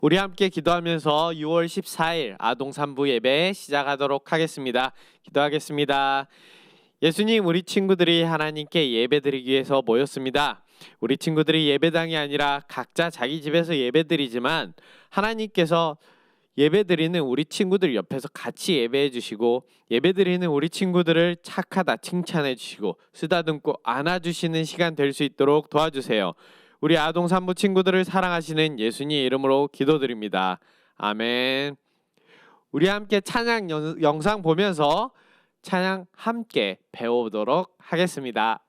우리 함께 기도하면서 6월 14일 아동 3부 예배 시작하도록 하겠습니다. 기도하겠습니다. 예수님, 우리 친구들이 하나님께 예배드리기 위해서 모였습니다. 우리 친구들이 예배당이 아니라 각자 자기 집에서 예배드리지만 하나님께서 예배드리는 우리 친구들 옆에서 같이 예배해 주시고 예배드리는 우리 친구들을 착하다 칭찬해 주시고 쓰다듬고 안아주시는 시간 될 수 있도록 도와주세요. 우리 아동 산부 친구들을 사랑하시는 예수님 이름으로 기도드립니다. 아멘. 우리 함께 찬양 영상 보면서 찬양 함께 배워보도록 하겠습니다.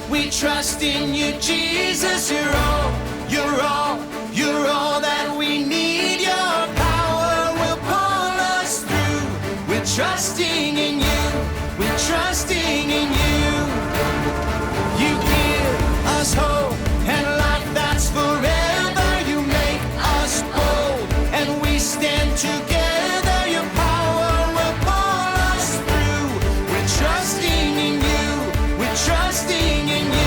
We trust in you, Jesus. You're all that we need. Your power will pull us through. We're trusting in you. We're trusting in you. You give us hope and life that's forever. You make us bold and we stand together. Your power will pull us through. We're trusting in you. We're trusting in you.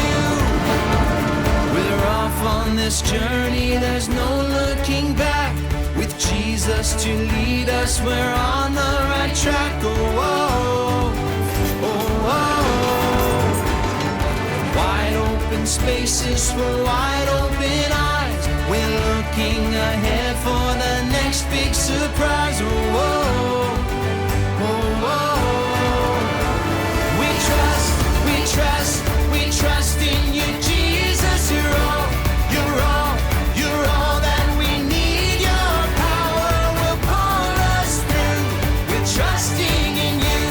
We're off on this journey, there's no looking back. With Jesus to lead us, we're on the right track. Oh, oh, oh, oh. Wide open spaces for wide open eyes. We're looking ahead for the next big surprise. Oh, oh, oh, oh. We trust in you, Jesus. You're all that we need. Your power will pull us through. We're trusting in you.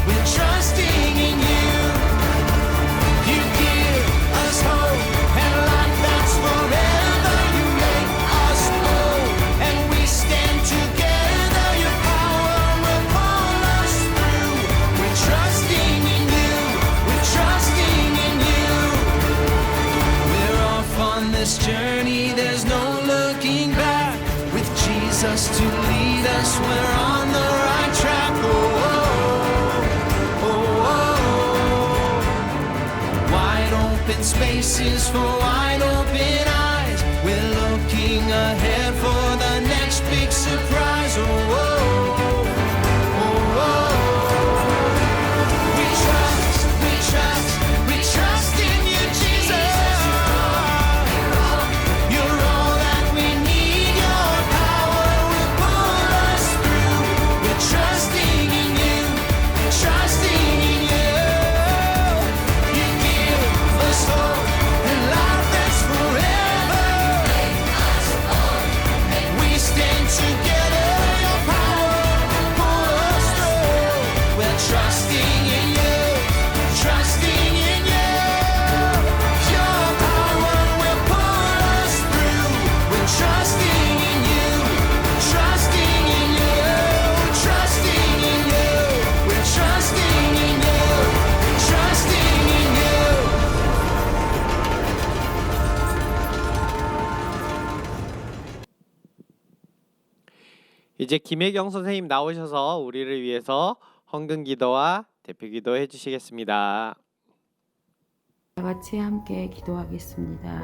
We're trusting in you. You give us hope and life that's forever. You make us bold and we stand together. Your power This is for wide open eyes. We're looking ahead for the next big surprise. Oh, oh, oh, oh. We trust, we trust, we trust in you, Jesus. You're all that we need. Your power will pull us through. We're trusting in you, trusting in you. You give us hope and life that's forever. We stand together. Your power will pull us through. We're trusting in you, trusting in you. Your power will pull us through. We're trusting in you, trusting in you, trusting in you. We're trusting in you, trusting in you. 이제 김혜경 선생님 나오셔서 우리를 위해서 헌금 기도와 대표 기도 해주시겠습니다. 다 같이 함께 기도하겠습니다.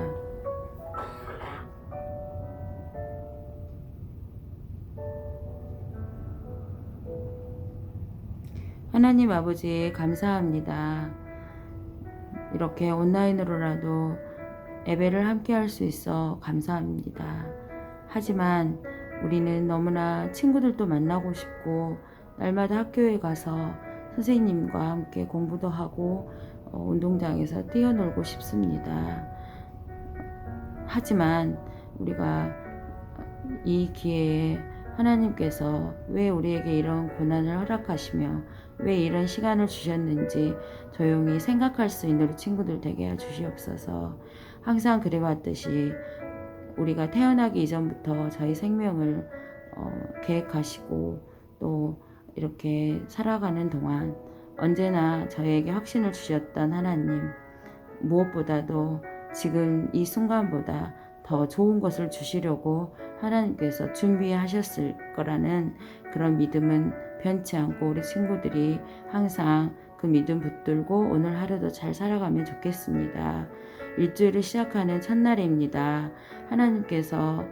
하나님 아버지 감사합니다. 이렇게 온라인으로라도 예배를 함께 할 수 있어 감사합니다. 하지만 우리는 너무나 친구들도 만나고 싶고 날마다 학교에 가서 선생님과 함께 공부도 하고 운동장에서 뛰어놀고 싶습니다. 하지만 우리가 이 기회에 하나님께서 왜 우리에게 이런 고난을 허락하시며 왜 이런 시간을 주셨는지 조용히 생각할 수 있는 우리 친구들 되게 해주시옵소서. 항상 그래왔듯이 우리가 태어나기 이전부터 저희 생명을 계획하시고 또 이렇게 살아가는 동안 언제나 저에게 확신을 주셨던 하나님, 무엇보다도 지금 이 순간보다 더 좋은 것을 주시려고 하나님께서 준비하셨을 거라는 그런 믿음은 변치 않고 우리 친구들이 항상 그 믿음 붙들고 오늘 하루도 잘 살아가면 좋겠습니다. 일주일을 시작하는 첫날입니다. 하나님께서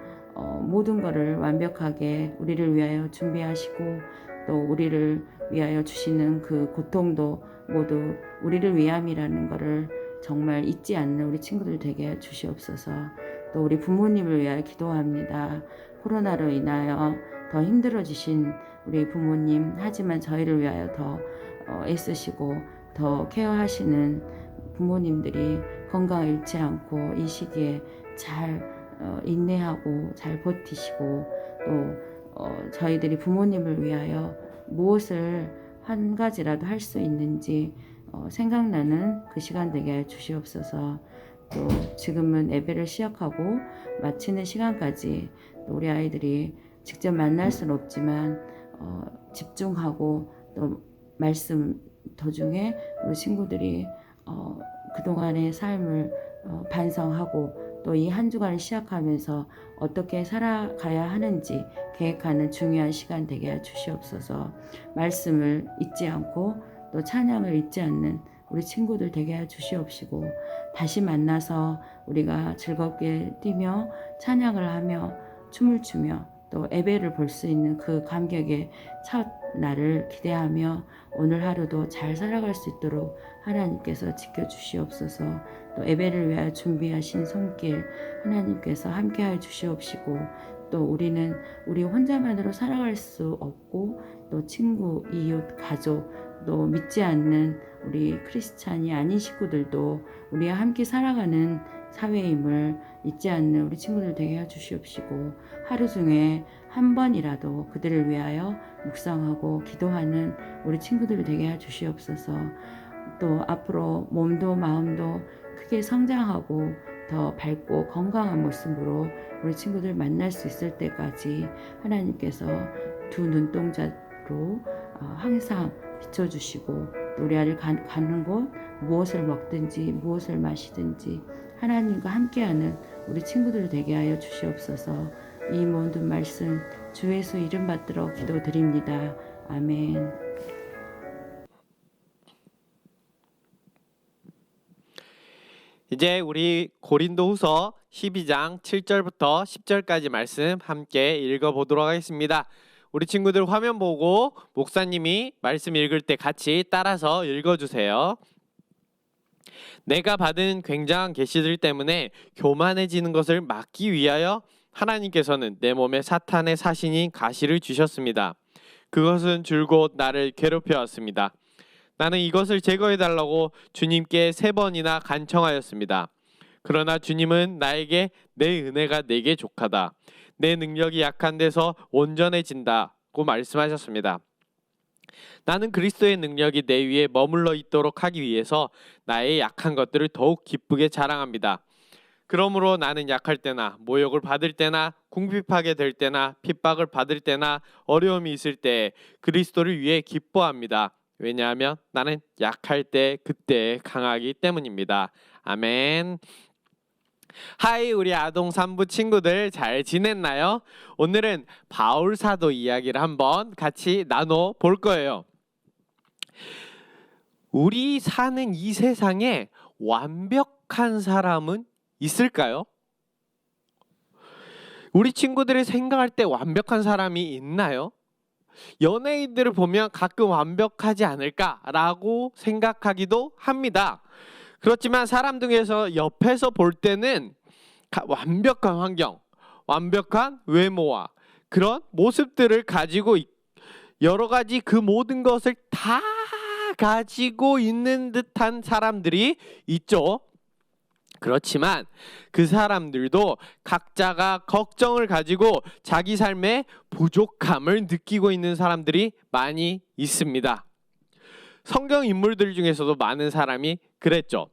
모든 것을 완벽하게 우리를 위하여 준비하시고 또 우리를 위하여 주시는 그 고통도 모두 우리를 위함이라는 것을 정말 잊지 않는 우리 친구들 되게 주시옵소서. 또 우리 부모님을 위하여 기도합니다. 코로나로 인하여 더 힘들어지신 우리 부모님, 하지만 저희를 위하여 더 애쓰시고 더 케어하시는 부모님들이 건강 잃지 않고 이 시기에 잘 인내하고 잘 버티시고 또 저희들이 부모님을 위하여 무엇을 한 가지라도 할 수 있는지 생각나는 그 시간 되게 주시옵소서. 또 지금은 예배를 시작하고 마치는 시간까지 또 우리 아이들이 직접 만날 수는 없지만 집중하고 또 말씀 도중에 우리 친구들이 그동안의 삶을 반성하고 또 이 한 주간을 시작하면서 어떻게 살아가야 하는지 계획하는 중요한 시간 되게 주시옵소서. 말씀을 잊지 않고 또 찬양을 잊지 않는 우리 친구들 되게 주시옵시고 다시 만나서 우리가 즐겁게 뛰며 찬양을 하며 춤을 추며 또 예배를 볼 수 있는 그 감격의 첫 날을 기대하며 오늘 하루도 잘 살아갈 수 있도록 하나님께서 지켜주시옵소서. 또 예배를 위하여 준비하신 손길 하나님께서 함께하여 주시옵시고 또 우리는 우리 혼자만으로 살아갈 수 없고 또 친구, 이웃, 가족 또 믿지 않는 우리 크리스찬이 아닌 식구들도 우리와 함께 살아가는 사회임을 잊지 않는 우리 친구들 되게 해주시옵시고 하루 중에 한 번이라도 그들을 위하여 묵상하고 기도하는 우리 친구들 되게 해주시옵소서. 또 앞으로 몸도 마음도 크게 성장하고 더 밝고 건강한 모습으로 우리 친구들 만날 수 있을 때까지 하나님께서 두 눈동자로 항상 비춰주시고 우리 아이를 가는 곳 무엇을 먹든지 무엇을 마시든지 하나님과 함께하는 우리 친구들 되게 하여 주시옵소서. 이 모든 말씀 주 예수 이름 받들어 기도드립니다. 아멘. 이제 우리 고린도후서 12장 7절부터 10절까지 말씀 함께 읽어보도록 하겠습니다. 우리 친구들 화면 보고 목사님이 말씀 읽을 때 같이 따라서 읽어주세요. 내가 받은 굉장한 계시들 때문에 교만해지는 것을 막기 위하여 하나님께서는 내 몸에 사탄의 사신인 가시를 주셨습니다. 그것은 줄곧 나를 괴롭혀왔습니다. 나는 이것을 제거해달라고 주님께 3번이나 간청하였습니다. 그러나 주님은 나에게 내 은혜가 내게 족하다. 내 능력이 약한 데서 온전해진다고 말씀하셨습니다. 나는 그리스도의 능력이 내 위에 머물러 있도록 하기 위해서 나의 약한 것들을 더욱 기쁘게 자랑합니다. 그러므로 나는 약할 때나 모욕을 받을 때나 궁핍하게 될 때나 핍박을 받을 때나 어려움이 있을 때 그리스도를 위해 기뻐합니다. 왜냐하면 나는 약할 때 그때 강하기 때문입니다. 아멘. 하이, 우리 아동 3부 친구들 잘 지냈나요? 오늘은 바울 사도 이야기를 한번 같이 나눠 볼 거예요. 우리 사는 이 세상에 완벽한 사람은 있을까요? 우리 친구들이 생각할 때 완벽한 사람이 있나요? 연예인들을 보면 가끔 완벽하지 않을까라고 생각하기도 합니다. 그렇지만 사람 중에서 옆에서 볼 때는 완벽한 환경, 완벽한 외모와 그런 모습들을 가지고 여러 가지 그 모든 것을 다 가지고 있는 듯한 사람들이 있죠. 그렇지만 그 사람들도 각자가 걱정을 가지고 자기 삶에 부족함을 느끼고 있는 사람들이 많이 있습니다. 성경 인물들 중에서도 많은 사람이 그랬죠.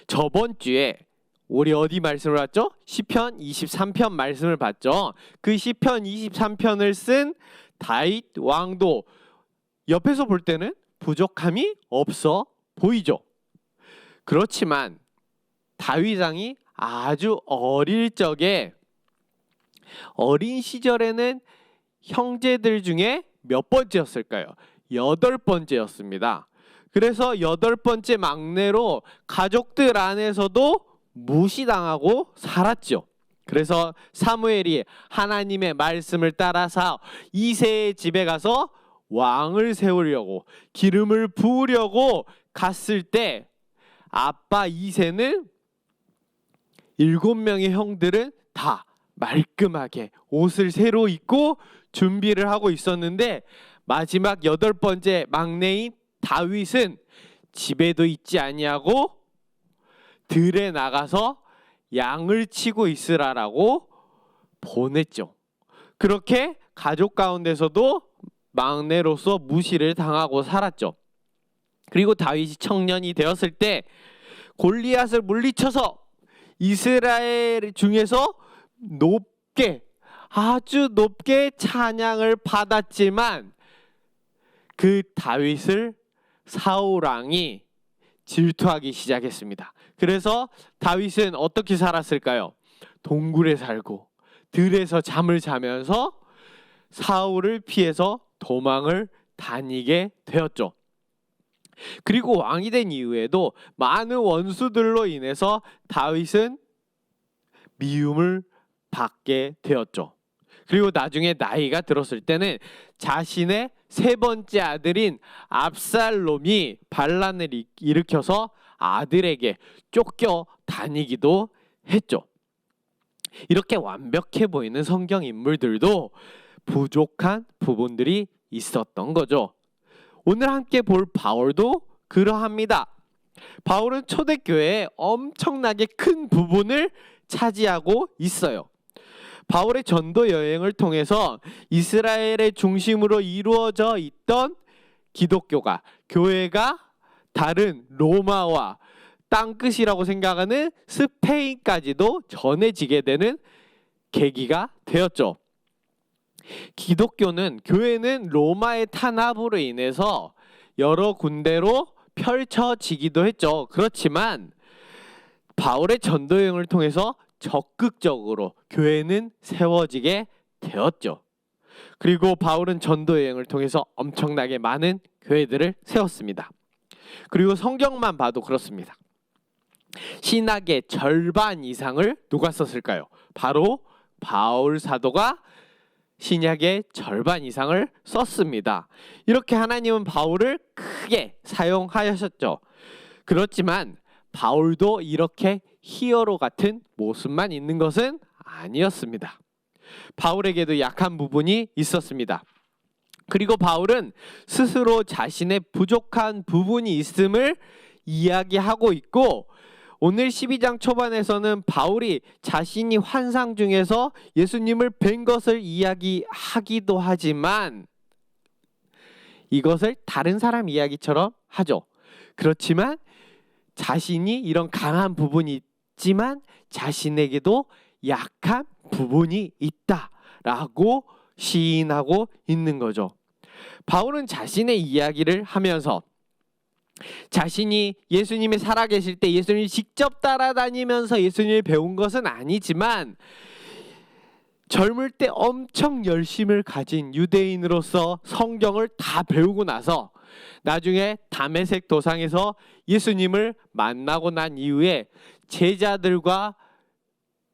저번 주에 우리 어디 말씀을 봤죠? 시편 23편 말씀을 봤죠. 그 시편 23편을 쓴 다윗 왕도 옆에서 볼 때는 부족함이 없어 보이죠. 그렇지만 다윗 왕이 아주 어린 시절에는 형제들 중에 몇 번째였을까요? 8번째였습니다. 그래서 8번째 막내로 가족들 안에서도 무시당하고 살았죠. 그래서 사무엘이 하나님의 말씀을 따라서 이새의 집에 가서 왕을 세우려고 기름을 부으려고 갔을 때 아빠 이새는 7명의 형들은 다 말끔하게 옷을 새로 입고 준비를 하고 있었는데 마지막 8번째 막내인 다윗은 집에도 있지 아니하고 들에 나가서 양을 치고 있으라라고 보냈죠. 그렇게 가족 가운데서도 막내로서 무시를 당하고 살았죠. 그리고 다윗이 청년이 되었을 때 골리앗을 물리쳐서 이스라엘 중에서 아주 높게 찬양을 받았지만 그 다윗을 사울 왕이 질투하기 시작했습니다. 그래서 다윗은 어떻게 살았을까요? 동굴에 살고 들에서 잠을 자면서 사울을 피해서 도망을 다니게 되었죠. 그리고 왕이 된 이후에도 많은 원수들로 인해서 다윗은 미움을 받게 되었죠. 그리고 나중에 나이가 들었을 때는 자신의 3번째 아들인 압살롬이 반란을 일으켜서 아들에게 쫓겨 다니기도 했죠. 이렇게 완벽해 보이는 성경 인물들도 부족한 부분들이 있었던 거죠. 오늘 함께 볼 바울도 그러합니다. 바울은 초대교회의 엄청나게 큰 부분을 차지하고 있어요. 바울의 전도 여행을 통해서 이스라엘의 중심으로 이루어져 있던 기독교가, 교회가 다른 로마와 땅끝이라고 생각하는 스페인까지도 전해지게 되는 계기가 되었죠. 교회는 로마의 탄압으로 인해서 여러 군데로 펼쳐지기도 했죠. 그렇지만 바울의 전도 여행을 통해서 적극적으로 교회는 세워지게 되었죠. 그리고 바울은 전도 여행을 통해서 엄청나게 많은 교회들을 세웠습니다. 그리고 성경만 봐도 그렇습니다. 신학의 절반 이상을 누가 썼을까요? 바로 바울 사도가 신약의 절반 이상을 썼습니다. 이렇게 하나님은 바울을 크게 사용하셨죠. 그렇지만 바울도 이렇게 히어로 같은 모습만 있는 것은 아니었습니다. 바울에게도 약한 부분이 있었습니다. 그리고 바울은 스스로 자신의 부족한 부분이 있음을 이야기하고 있고, 오늘 12장 초반에서는 바울이 자신이 환상 중에서 예수님을 뵌 것을 이야기하기도 하지만 이것을 다른 사람 이야기처럼 하죠. 그렇지만 자신이 이런 강한 부분이 있지만 자신에게도 약한 부분이 있다라고 시인하고 있는 거죠. 바울은 자신의 이야기를 하면서 자신이 예수님이 살아계실 때 예수님이 직접 따라다니면서 예수님을 배운 것은 아니지만 젊을 때 엄청 열심을 가진 유대인으로서 성경을 다 배우고 나서 나중에 다메섹 도상에서 예수님을 만나고 난 이후에 제자들과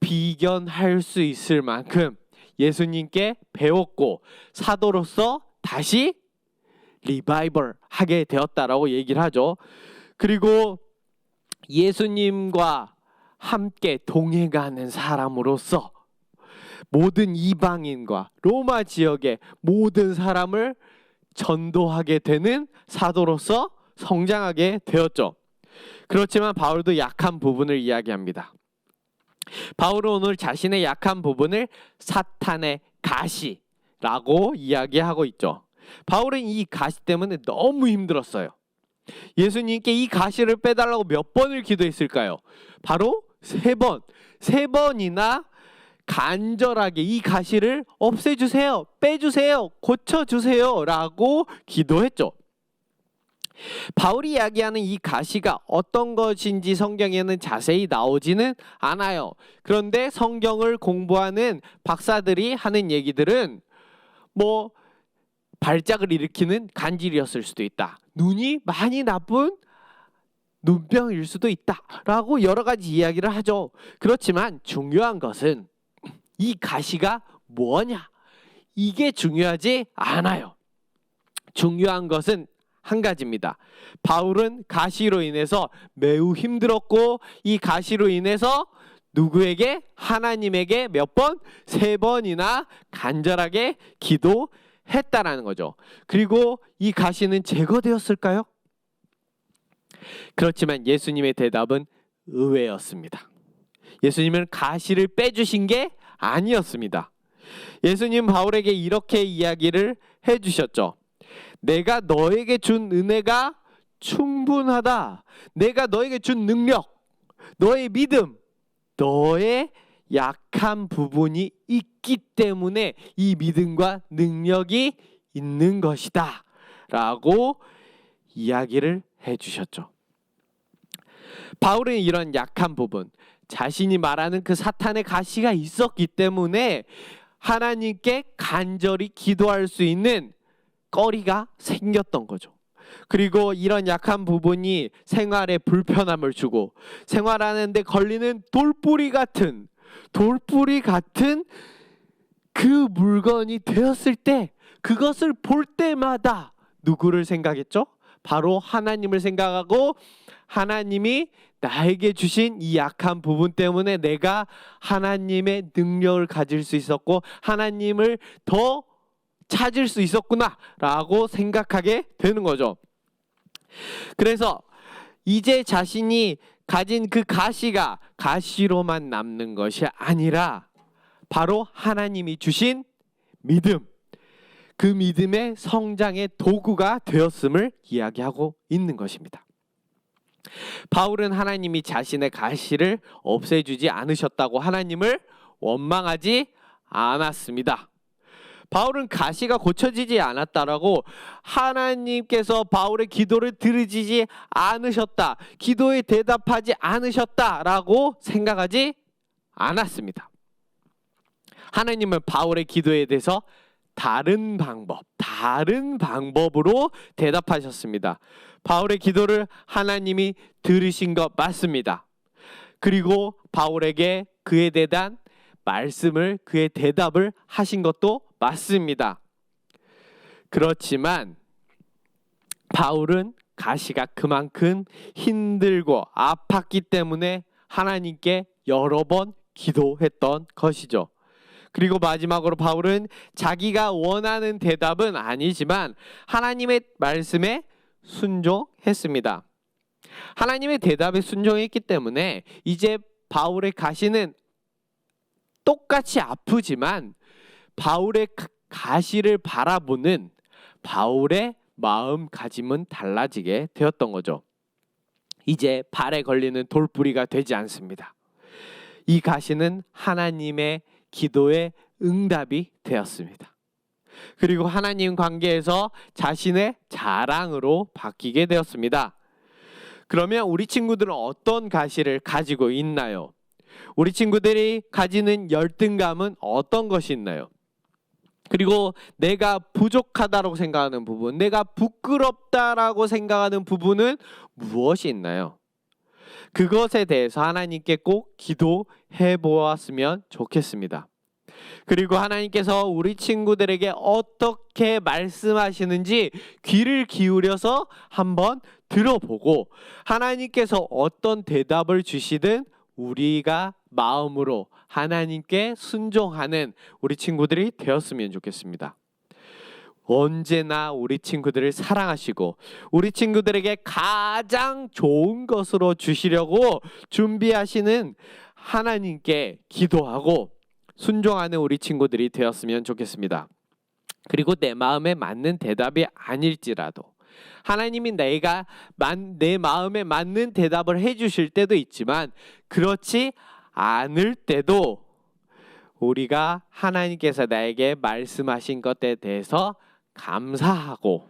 비견할 수 있을 만큼 예수님께 배웠고 사도로서 다시 리바이벌 하게 되었다라고 얘기를 하죠. 그리고 예수님과 함께 동행하는 사람으로서 모든 이방인과 로마 지역의 모든 사람을 전도하게 되는 사도로서 성장하게 되었죠. 그렇지만 바울도 약한 부분을 이야기합니다. 바울은 오늘 자신의 약한 부분을 사탄의 가시라고 이야기하고 있죠. 바울은 이 가시 때문에 너무 힘들었어요. 예수님께 이 가시를 빼달라고 몇 번을 기도했을까요? 바로 3번. 3번이나 간절하게 이 가시를 없애주세요, 빼주세요, 고쳐주세요 라고 기도했죠. 바울이 이야기하는 이 가시가 어떤 것인지 성경에는 자세히 나오지는 않아요. 그런데 성경을 공부하는 박사들이 하는 얘기들은 뭐 발작을 일으키는 간질이었을 수도 있다, 눈이 많이 나쁜 눈병일 수도 있다 라고 여러 가지 이야기를 하죠. 그렇지만 중요한 것은 이 가시가 뭐냐, 이게 중요하지 않아요. 중요한 것은 한 가지입니다. 바울은 가시로 인해서 매우 힘들었고 이 가시로 인해서 누구에게? 하나님에게 몇 번? 3번이나 간절하게 기도했다라는 거죠. 그리고 이 가시는 제거되었을까요? 그렇지만 예수님의 대답은 의외였습니다. 예수님은 가시를 빼주신 게 아니었습니다. 예수님 바울에게 이렇게 이야기를 해주셨죠. 내가 너에게 준 은혜가 충분하다. 내가 너에게 준 능력, 너의 믿음, 너의 약한 부분이 있기 때문에 이 믿음과 능력이 있는 것이다 라고 이야기를 해주셨죠. 바울은 이런 약한 부분, 자신이 말하는 그 사탄의 가시가 있었기 때문에 하나님께 간절히 기도할 수 있는 거리가 생겼던 거죠. 그리고 이런 약한 부분이 생활에 불편함을 주고 생활하는데 걸리는 돌뿌리 같은 그 물건이 되었을 때 그것을 볼 때마다 누구를 생각했죠? 바로 하나님을 생각하고 하나님이 나에게 주신 이 약한 부분 때문에 내가 하나님의 능력을 가질 수 있었고 하나님을 더 찾을 수 있었구나 라고 생각하게 되는 거죠. 그래서 이제 자신이 가진 그 가시가 가시로만 남는 것이 아니라 바로 하나님이 주신 믿음, 그 믿음의 성장의 도구가 되었음을 이야기하고 있는 것입니다. 바울은 하나님이 자신의 가시를 없애주지 않으셨다고 하나님을 원망하지 않았습니다. 바울은 가시가 고쳐지지 않았다라고 하나님께서 바울의 기도를 들으시지 않으셨다, 기도에 대답하지 않으셨다라고 생각하지 않았습니다. 하나님은 바울의 기도에 대해서 다른 방법으로 대답하셨습니다. 바울의 기도를 하나님이 들으신 것 맞습니다. 그리고 바울에게 그의 대답을 하신 것도 맞습니다. 그렇지만 바울은 가시가 그만큼 힘들고 아팠기 때문에 하나님께 여러 번 기도했던 것이죠. 그리고 마지막으로 바울은 자기가 원하는 대답은 아니지만 하나님의 말씀에 순종했습니다. 하나님의 대답에 순종했기 때문에 이제 바울의 가시는 똑같이 아프지만 바울의 가시를 바라보는 바울의 마음가짐은 달라지게 되었던 거죠. 이제 발에 걸리는 돌부리가 되지 않습니다. 이 가시는 하나님의 기도의 응답이 되었습니다. 그리고 하나님 관계에서 자신의 자랑으로 바뀌게 되었습니다. 그러면 우리 친구들은 어떤 가시를 가지고 있나요? 우리 친구들이 가지는 열등감은 어떤 것이 있나요? 그리고 내가 부족하다고 생각하는 부분, 내가 부끄럽다라고 생각하는 부분은 무엇이 있나요? 그것에 대해서 하나님께 꼭 기도해 보았으면 좋겠습니다. 그리고 하나님께서 우리 친구들에게 어떻게 말씀하시는지 귀를 기울여서 한번 들어보고 하나님께서 어떤 대답을 주시든 우리가 마음으로 하나님께 순종하는 우리 친구들이 되었으면 좋겠습니다. 언제나 우리 친구들을 사랑하시고 우리 친구들에게 가장 좋은 것으로 주시려고 준비하시는 하나님께 기도하고 순종하는 우리 친구들이 되었으면 좋겠습니다. 그리고 내 마음에 맞는 대답이 아닐지라도 하나님이 내 마음에 맞는 대답을 해주실 때도 있지만 그렇지 않을 때도 우리가 하나님께서 나에게 말씀하신 것에 대해서 감사하고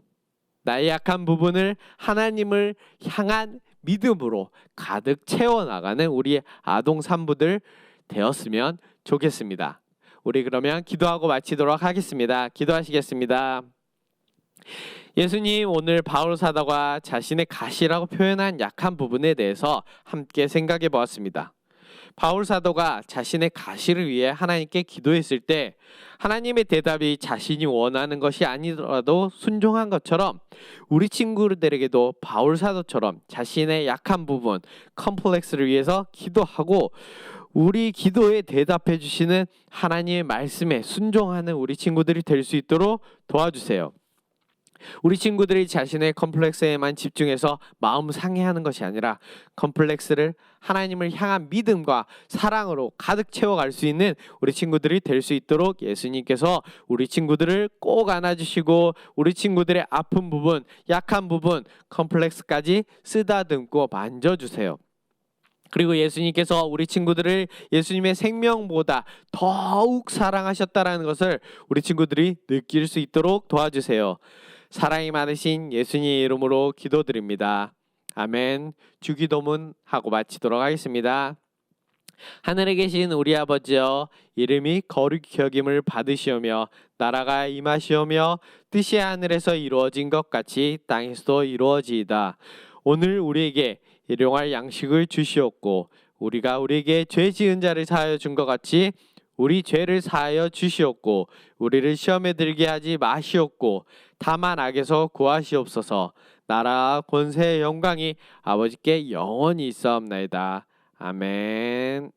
나의 약한 부분을 하나님을 향한 믿음으로 가득 채워나가는 우리 아동 산부들 되었으면 좋겠습니다. 우리 그러면 기도하고 마치도록 하겠습니다. 기도하시겠습니다. 예수님, 오늘 바울 사도가 자신의 가시라고 표현한 약한 부분에 대해서 함께 생각해 보았습니다. 바울 사도가 자신의 가시를 위해 하나님께 기도했을 때 하나님의 대답이 자신이 원하는 것이 아니더라도 순종한 것처럼 우리 친구들에게도 바울 사도처럼 자신의 약한 부분, 컴플렉스를 위해서 기도하고 우리 기도에 대답해 주시는 하나님의 말씀에 순종하는 우리 친구들이 될 수 있도록 도와주세요. 우리 친구들이 자신의 컴플렉스에만 집중해서 마음 상해하는 것이 아니라 컴플렉스를 하나님을 향한 믿음과 사랑으로 가득 채워갈 수 있는 우리 친구들이 될 수 있도록 예수님께서 우리 친구들을 꼭 안아주시고 우리 친구들의 아픈 부분, 약한 부분, 컴플렉스까지 쓰다듬고 만져주세요. 그리고 예수님께서 우리 친구들을 예수님의 생명보다 더욱 사랑하셨다는 것을 우리 친구들이 느낄 수 있도록 도와주세요. 사랑이 많으신 예수님의 이름으로 기도드립니다. 아멘. 주기도문 하고 마치도록 하겠습니다. 하늘에 계신 우리 아버지여, 이름이 거룩히 여김을 받으시오며 나라가 임하시오며 뜻이 하늘에서 이루어진 것 같이 땅에서도 이루어지이다. 오늘 우리에게 일용할 양식을 주시옵고 우리가 우리에게 죄 지은 자를 사하여 준 것 같이 우리 죄를 사하여 주시옵고 우리를 시험에 들게 하지 마시옵고 다만 악에서 구하시옵소서. 나라와 권세의 영광이 아버지께 영원히 있사옵나이다. 아멘.